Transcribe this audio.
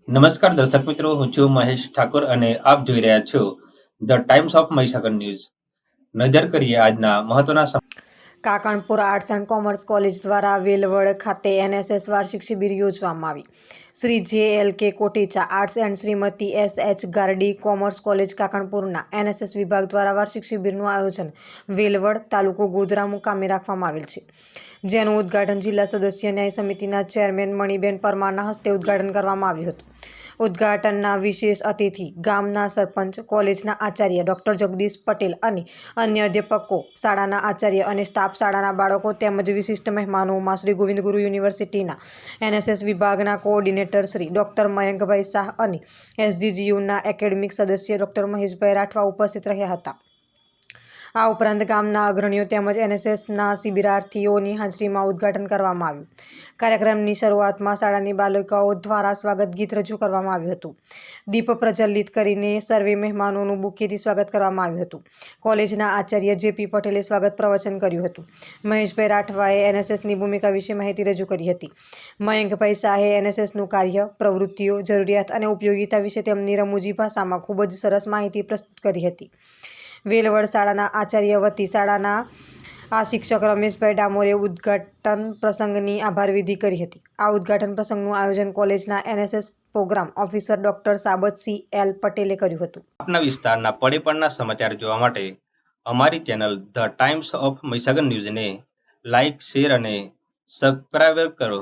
નમસ્કાર દર્શક મિત્રો, હું છું મહેશ ઠાકોર અને આપ જોઈ રહ્યા છો the times of Mahisagar news. નજર કરીએ આજના મહત્વના Kakanpur arts and commerce college દ્વારા વેલવડ ખાતે એનએસએસ વાર્ષિક શિબિર યોજવામાં આવી. Shri J L K. Kotecha arts and Shrimati S H. Gardi commerce college કાકણપુરના એનએસએસ વિભાગ દ્વારા વાર્ષિક શિબિરનું આયોજન વેલવડ તાલુકો ગોધરા મુકામે રાખવામાં આવેલ છે, જેનું ઉદ્ઘાટન જિલ્લા સદસ્ય ન્યાય સમિતિના ચેરમેન મણિબેન પરમારના હસ્તે ઉદ્ઘાટન કરવામાં આવ્યું હતું. ઉદ્ઘાટનના વિશેષ અતિથિ ગામના સરપંચ, કોલેજના આચાર્ય ડોક્ટર જગદીશ પટેલ અને અન્ય અધ્યાપકો, શાળાના આચાર્ય અને સ્ટાફ, શાળાના બાળકો તેમજ વિશિષ્ટ મહેમાનોમાં શ્રી ગોવિંદ ગુરુ યુનિવર્સિટીના એનએસએસ વિભાગના કોઓર્ડિનેટર શ્રી ડોક્ટર મયંકભાઈ શાહ અને એસજીજીયુના એકેડમિક સદસ્ય ડોક્ટર મહેશભાઈ રાઠવા ઉપસ્થિત રહ્યા હતા. આ ઉપરાંત ગામના અગ્રણીઓ તેમજ એનએસએસના શિબિરાર્થીઓની હાજરીમાં ઉદ્ઘાટન કરવામાં આવ્યું. કાર્યક્રમની શરૂઆતમાં શાળાની બાલિકાઓ દ્વારા સ્વાગત ગીત રજૂ કરવામાં આવ્યું હતું. દીપ પ્રજ્વલિત કરીને સર્વે મહેમાનોનું બુકેથી સ્વાગત કરવામાં આવ્યું હતું. કોલેજના આચાર્ય જે.પી. પટેલે સ્વાગત પ્રવચન કર્યું હતું. મહેશભાઈ રાઠવાએ એનએસએસની ભૂમિકા વિશે માહિતી રજૂ કરી હતી. મયંકભાઈ શાહે એનએસએસનું કાર્ય, પ્રવૃત્તિઓ, જરૂરિયાત અને ઉપયોગિતા વિશે તેમની રમૂજી ભાષામાં ખૂબ જ સરસ માહિતી પ્રસ્તુત કરી હતી. વેલવડ શાળાના આચાર્ય વતી શાળાના આ શિક્ષક રમેશભાઈ ડામોરે ઉદ્ઘાટન પ્રસંગની આભાર વિધિ કરી હતી. આ ઉદ્ઘાટન પ્રસંગનું આયોજન કોલેજના NSS programme officer doctor Sabatsinh L. પટેલે કર્યું હતું. આપના વિસ્તારના પડે સમાચાર જોવા માટે અમારી channel the times of Mahisagar ન્યૂઝને લાઇક, શેર અને સબસ્ક્રાઇબ કરો.